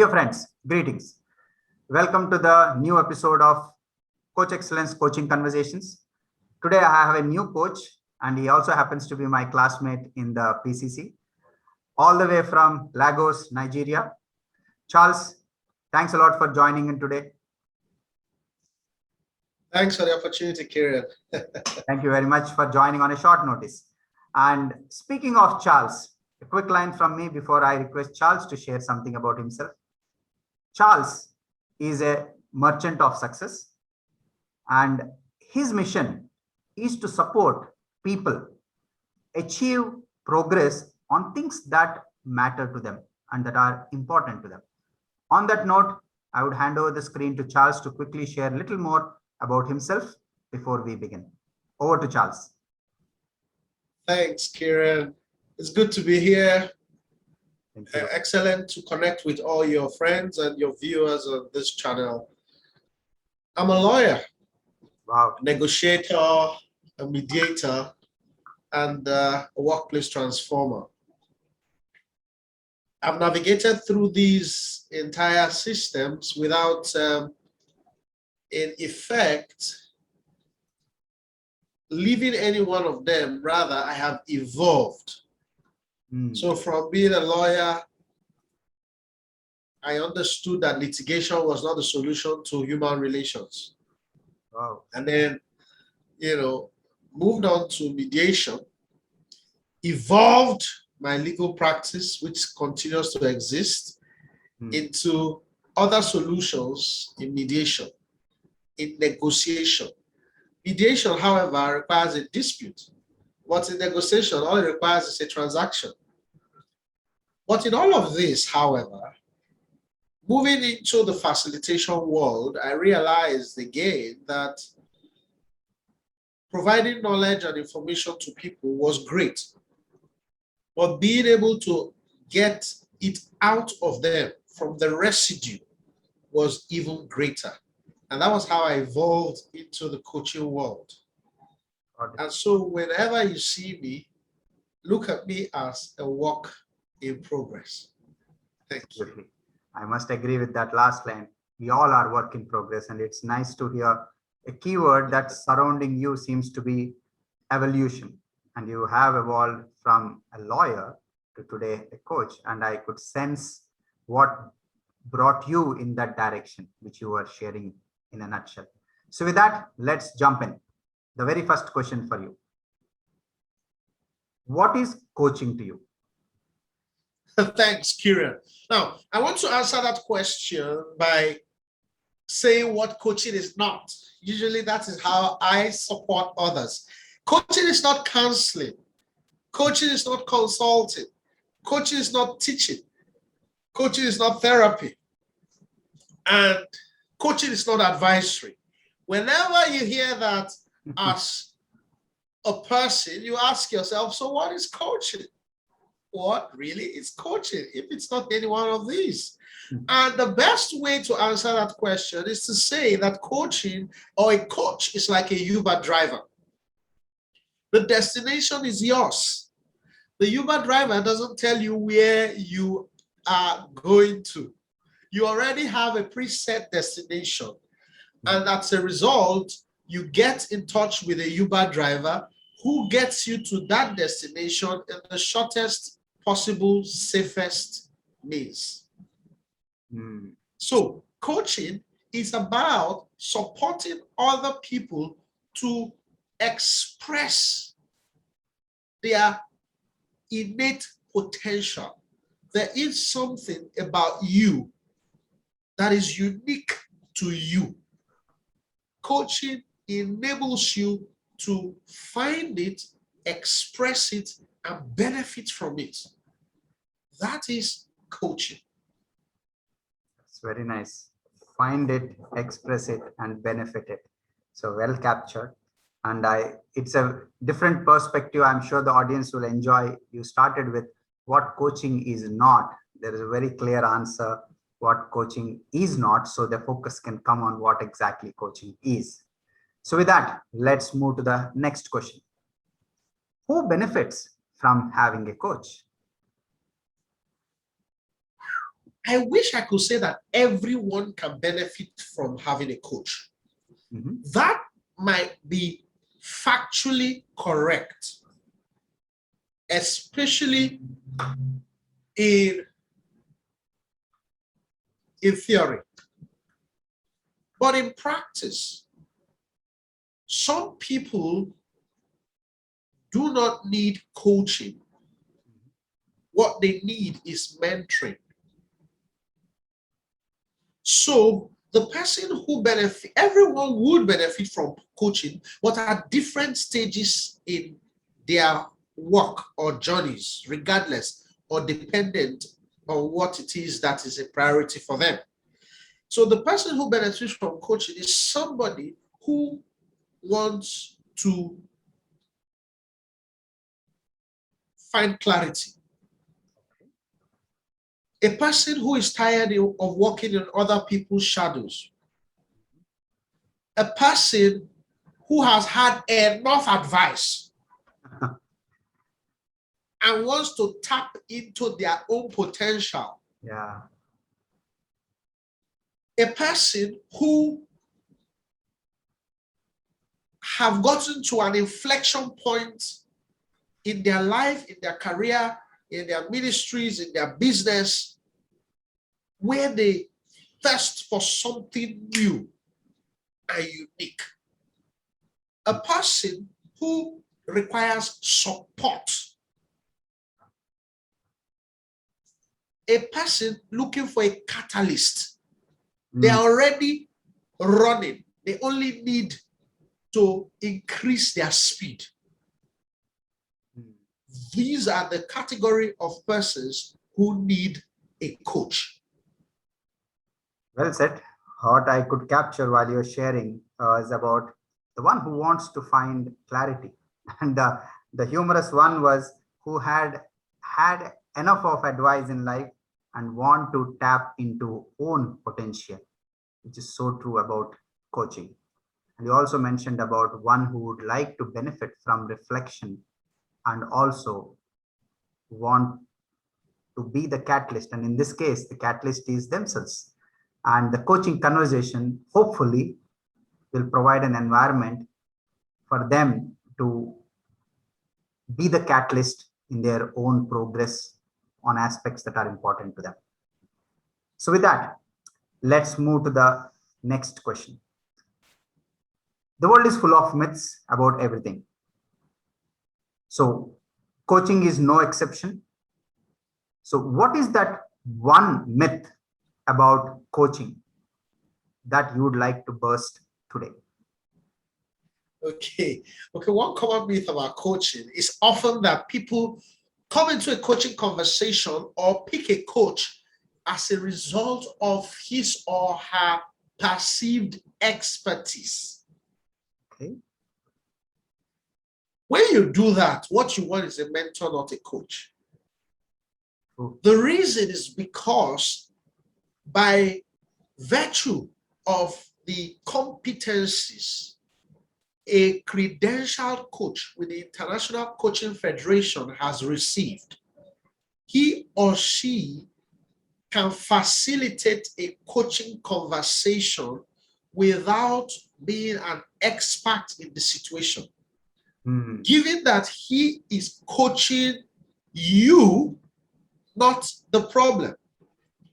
Dear friends, greetings. Welcome to the new episode of Coach Excellence Coaching Conversations. Today I have a new coach and he also happens to be my classmate in the PCC, all the way from Lagos, Nigeria. Charles, thanks a lot for joining in today. Thanks for the opportunity, Kiran. Thank you very much for joining on a short notice. And speaking of Charles, a quick line from me before I request Charles to share something about himself. Charles is a merchant of success, and his mission is to support people achieve progress on things that matter to them and that are important to them. On that note, I would hand over the screen to Charles to quickly share a little more about himself before we begin. Over to Charles. Thanks, Kiran. It's good to be here. Thank you. Excellent to connect with all your friends and your viewers on this channel. I'm a lawyer, Wow. negotiator, a mediator, and a workplace transformer. I've navigated through these entire systems without, in effect, leaving any one of them. Rather, I have evolved. So from being a lawyer, I understood that litigation was not the solution to human relations. Wow. And then, moved on to mediation, evolved my legal practice, which continues to exist, into other solutions in mediation, in negotiation. Mediation, however, requires a dispute. But in negotiation, all it requires is a transaction. But in all of this, however, moving into the facilitation world, I realized again that providing knowledge and information to people was great. But being able to get it out of them from the residue was even greater. And that was how I evolved into the coaching world. And so whenever you see me, look at me as a work in progress. Thank you. I must agree with that last line. We all are work in progress, and it's nice to hear a keyword that's surrounding you seems to be evolution. And you have evolved from a lawyer to today a coach. And I could sense what brought you in that direction, which you were sharing in a nutshell. So with that, let's jump in. The very first question for you. What is coaching to you? Thanks, Kiran. Now, I want to answer that question by saying what coaching is not. Usually that is how I support others. Coaching is not counseling. Coaching is not consulting. Coaching is not teaching. Coaching is not therapy. And coaching is not advisory. Whenever you hear that as a person, you ask yourself, so what is coaching? What really is coaching if it's not any one of these? And the best way to answer that question is to say that coaching or a coach is like a Uber driver. The destination is yours. The Uber driver doesn't tell you where you are going to. You already have a preset destination. And as a result, you get in touch with a Uber driver who gets you to that destination in the shortest possible, safest means. So coaching is about supporting other people to express their innate potential. There is something about you that is unique to you. Coaching enables you to find it, express it, and benefit from it. That is coaching. It's very nice. Find it, express it, and benefit it. So well captured. And it's a different perspective. I'm sure the audience will enjoy. You started with what coaching is not. There is a very clear answer what coaching is not. So the focus can come on what exactly coaching is. So with that, let's move to the next question. Who benefits from having a coach? I wish I could say that everyone can benefit from having a coach. That might be factually correct, especially in theory. But in practice, some people do not need coaching. What they need is mentoring. So the person who benefits, everyone would benefit from coaching, but at different stages in their work or journeys, regardless or dependent on what it is that is a priority for them. So the person who benefits from coaching is somebody who wants to find clarity. A person who is tired of walking in other people's shadows. A person who has had enough advice and wants to tap into their own potential. Yeah. A person who have gotten to an inflection point in their life, in their career, in their ministries, in their business, where they thirst for something new and unique. A person who requires support. A person looking for a catalyst. They are already running. They only need to increase their speed. These are the category of persons who need a coach. Well said. What I could capture while you're sharing is about the one who wants to find clarity. And the humorous one was who had enough of advice in life and want to tap into own potential, which is so true about coaching. And you also mentioned about one who would like to benefit from reflection and also want to be the catalyst. And in this case, the catalyst is themselves. And the coaching conversation, hopefully, will provide an environment for them to be the catalyst in their own progress on aspects that are important to them. So with that, let's move to the next question. The world is full of myths about everything. So coaching is no exception. So what is that one myth about coaching that you would like to burst today? Okay. One common myth about coaching is often that people come into a coaching conversation or pick a coach as a result of his or her perceived expertise. Okay. When you do that, what you want is a mentor, not a coach. True. The reason is because by virtue of the competencies a credentialed coach with the International Coaching Federation has received, he or she can facilitate a coaching conversation without being an expert in the situation. Given that he is coaching you, not the problem.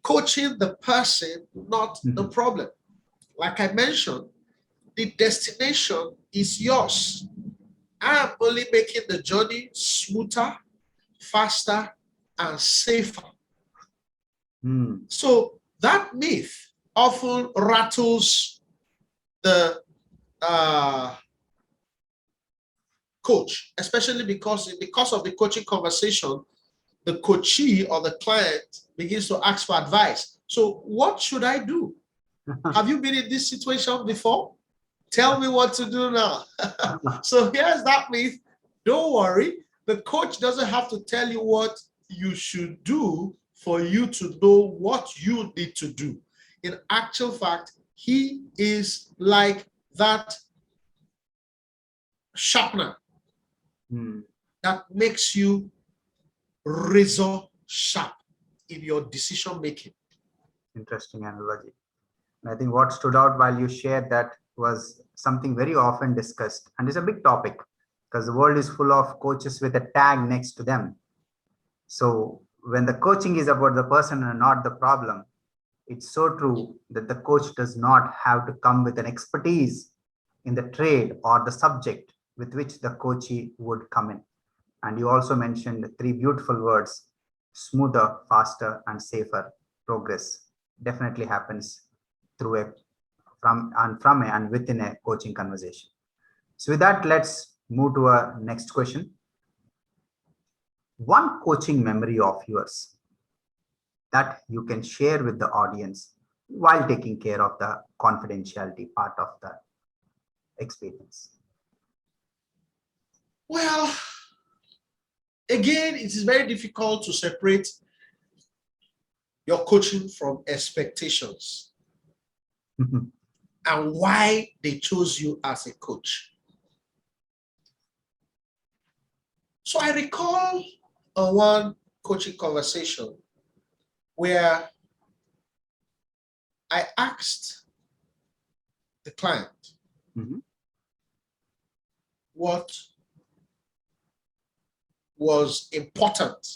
Coaching the person, not the problem. Like I mentioned, the destination is yours. I am only making the journey smoother, faster, and safer. So that myth often rattles the coach, especially because of the coaching conversation, the coachee or the client begins to ask for advice. So what should I do? Have you been in this situation before? Tell me what to do now. So here's that myth. Don't worry. The coach doesn't have to tell you what you should do for you to know what you need to do. In actual fact, he is like that sharpener that makes you razor sharp in your decision making. Interesting analogy. And I think what stood out while you shared that was something very often discussed, and it's a big topic because the world is full of coaches with a tag next to them. So when the coaching is about the person and not the problem, it's so true that the coach does not have to come with an expertise in the trade or the subject with which the coachee would come in. And you also mentioned three beautiful words: smoother, faster, and safer progress definitely happens through a from a and within a coaching conversation. So with that, let's move to our next question. One coaching memory of yours that you can share with the audience while taking care of the confidentiality part of the experience. Well, again, it is very difficult to separate your coaching from expectations and why they chose you as a coach. So I recall one coaching conversation where I asked the client what was important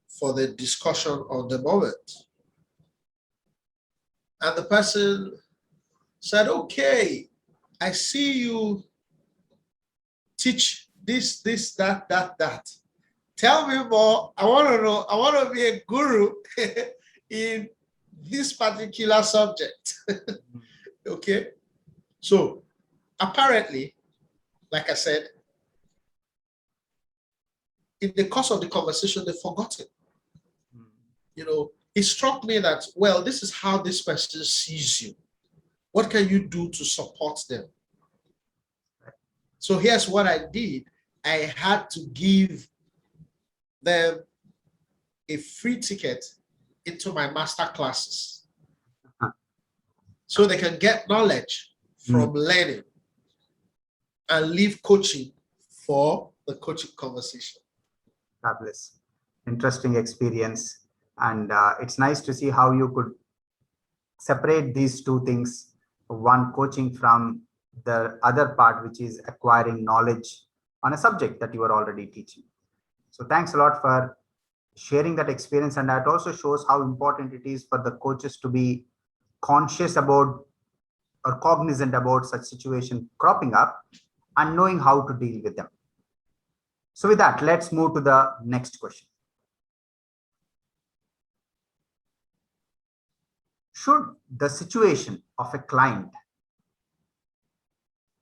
for the discussion on the moment. And the person said, okay, I see you teach this, that. Tell me more. I want to know. I want to be a guru in this particular subject. Okay. So apparently, like I said, in the course of the conversation, they forgot it. You know, it struck me that, well, this is how this person sees you. What can you do to support them? So here's what I did. I had to give them a free ticket into my master classes so they can get knowledge from learning and leave coaching for the coaching conversation. Fabulous. Interesting experience. And it's nice to see how you could separate these two things, one coaching from the other part, which is acquiring knowledge on a subject that you are already teaching. So thanks a lot for sharing that experience. And that also shows how important it is for the coaches to be conscious about or cognizant about such situation cropping up and knowing how to deal with them. So with that, let's move to the next question. Should the situation of a client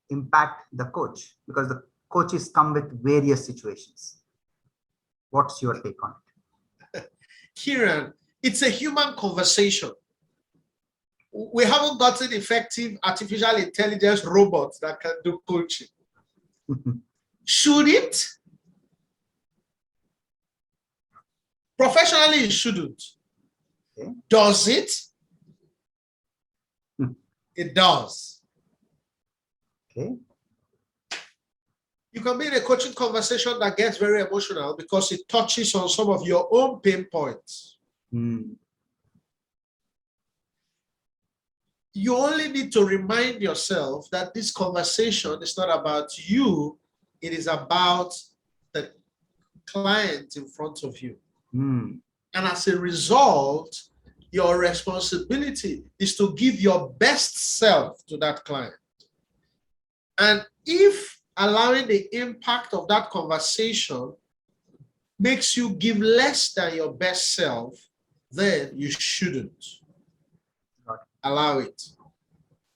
impact the coach? Because the coaches come with various situations. What's your take on it? Kiran, it's a human conversation. We haven't gotten effective artificial intelligence robots that can do coaching. Should it? Professionally, it shouldn't. Okay. Does it? It does. Okay. You can be in a coaching conversation that gets very emotional because it touches on some of your own pain points. You only need to remind yourself that this conversation is not about you, it is about the client in front of you. And as a result, your responsibility is to give your best self to that client. And if allowing the impact of that conversation makes you give less than your best self, then you shouldn't allow it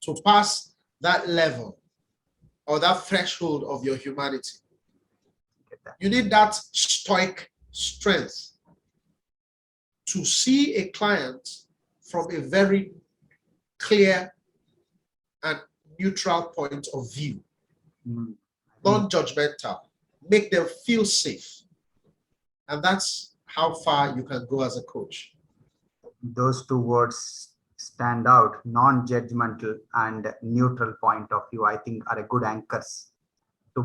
to pass that level or that threshold of your humanity. You need that stoic strength to see a client from a very clear and neutral point of view, non-judgmental, make them feel safe. And that's how far you can go as a coach. Those two words stand out: non-judgmental and neutral point of view. I think are a good anchors to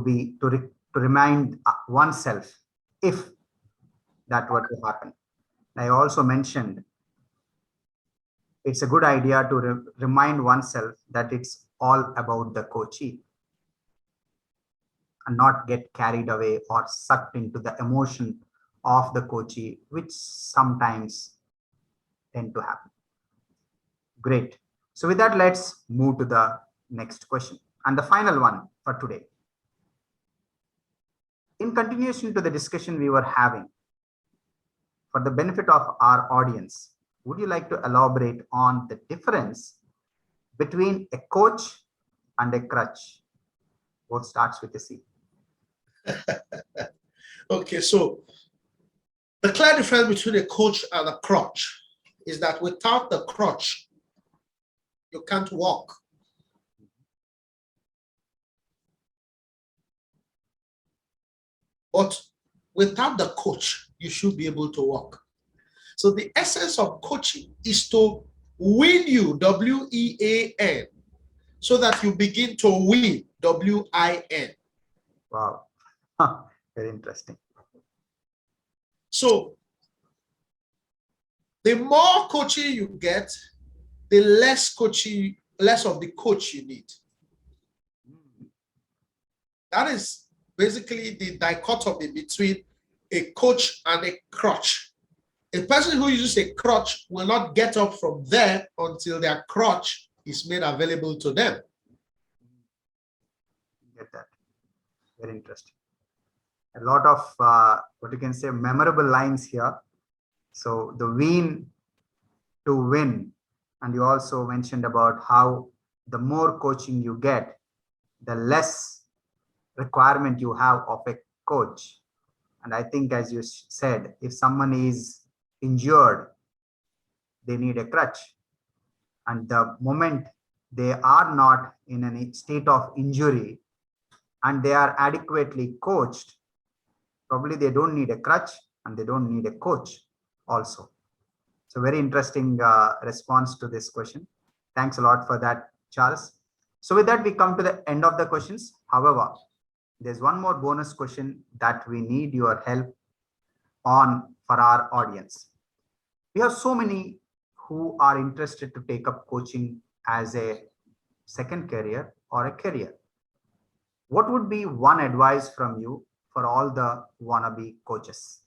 remind oneself if that were to happen. I also mentioned it's a good idea to remind oneself that it's all about the coachee and not get carried away or sucked into the emotion of the coachee, which sometimes tend to happen. Great. So with that, let's move to the next question and the final one for today. In continuation to the discussion we were having, for the benefit of our audience, would you like to elaborate on the difference between a coach and a crutch? Both starts with a C. Okay, so the clear difference between a coach and a crutch is that without the crutch, you can't walk. But without the coach, you should be able to walk. So the essence of coaching is to win you, W-E-A-N, so that you begin to win, W-I-N. Wow. Very interesting. So the more coaching you get, the less of the coach you need. That is basically the dichotomy between a coach and a crutch. A person who uses a crutch will not get up from there until their crutch is made available to them. Get that. Very interesting. A lot of what you can say memorable lines here. So the win to win, and you also mentioned about how the more coaching you get, the less requirement you have of a coach. And I think, as you said, if someone is injured, they need a crutch. And the moment they are not in a state of injury and they are adequately coached, probably they don't need a crutch and they don't need a coach also. So very interesting response to this question. Thanks a lot for that, Charles. So with that, we come to the end of the questions. However, there's one more bonus question that we need your help on for our audience. We have so many who are interested to take up coaching as a second career or a career. What would be one advice from you for all the wannabe coaches?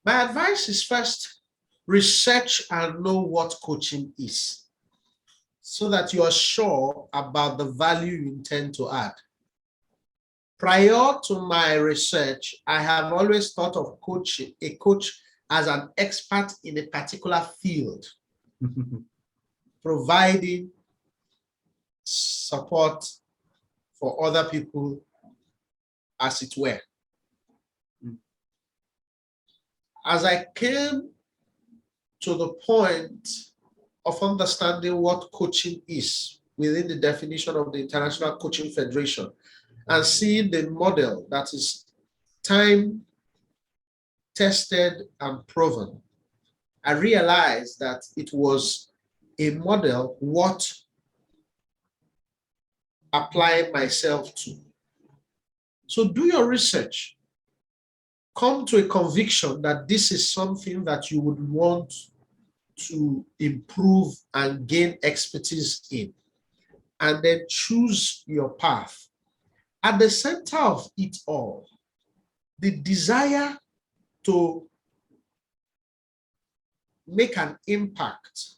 My advice is first, research and know what coaching is, so that you are sure about the value you intend to add. Prior to my research, I have always thought of a coach as an expert in a particular field, providing support for other people, as it were. As I came to the point of understanding what coaching is within the definition of the International Coaching Federation, and seeing the model that is time tested and proven, I realized that it was a model what apply myself to. So do your research. Come to a conviction that this is something that you would want to improve and gain expertise in, and then choose your path. At the center of it all, the desire to make an impact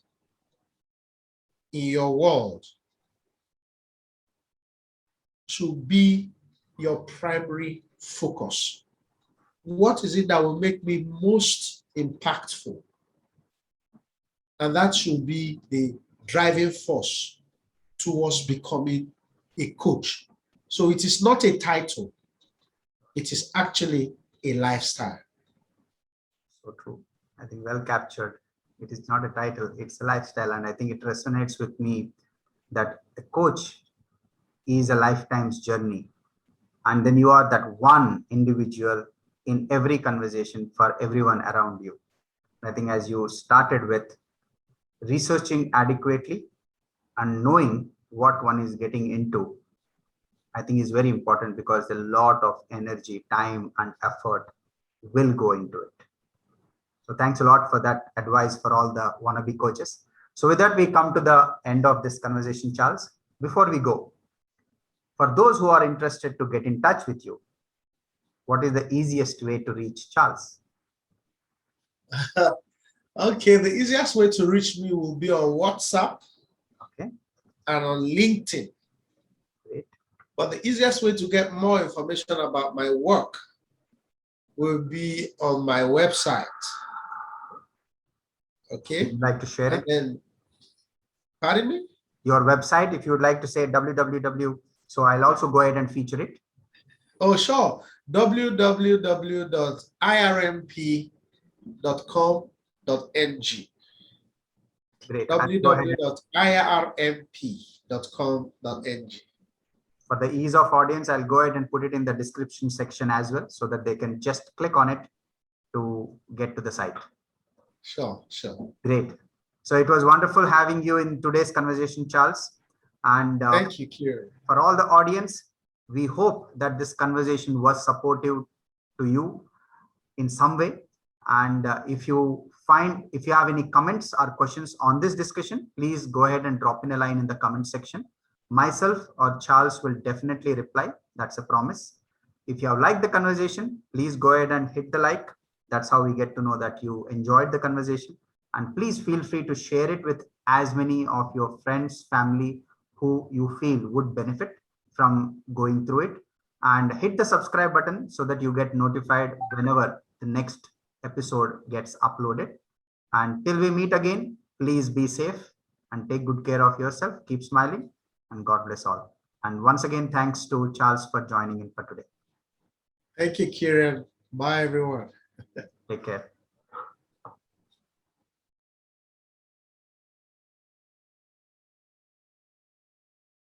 in your world should be your primary focus. What is it that will make me most impactful? And that should be the driving force towards becoming a coach. So it is not a title. It is actually a lifestyle. So true. I think well captured. It is not a title, it's a lifestyle. And I think it resonates with me that a coach is a lifetime's journey. And then you are that one individual in every conversation for everyone around you. I think as you started with researching adequately and knowing what one is getting into, I think is very important, because a lot of energy, time, and effort will go into it. So thanks a lot for that advice for all the wannabe coaches. So with that, we come to the end of this conversation, Charles. Before we go, for those who are interested to get in touch with you, what is the easiest way to reach Charles? Okay, the easiest way to reach me will be on WhatsApp. Okay. And on LinkedIn. Great. But the easiest way to get more information about my work will be on my website. Okay. Would you like to share it? And pardon me? Your website, if you would like to say www. So I'll also go ahead and feature it. Oh, sure. www.irmp.com.ng. Great. www.irmp.com.ng. For the ease of audience, I'll go ahead and put it in the description section as well, so that they can just click on it to get to the site. Sure. Great. So it was wonderful having you in today's conversation, Charles. And thank you, Kiran. For all the audience, we hope that this conversation was supportive to you in some way. And if you have any comments or questions on this discussion, please go ahead and drop in a line in the comment section. Myself or Charles will definitely reply. That's a promise. If you have liked the conversation, please go ahead and hit the like. That's how we get to know that you enjoyed the conversation. And please feel free to share it with as many of your friends, family who you feel would benefit from going through it. And hit the subscribe button so that you get notified whenever the next episode gets uploaded. And till we meet again, please be safe and take good care of yourself. Keep smiling, and God bless all. And once again, thanks to Charles for joining in for today. Thank you, Kiran. Bye, everyone. Take care.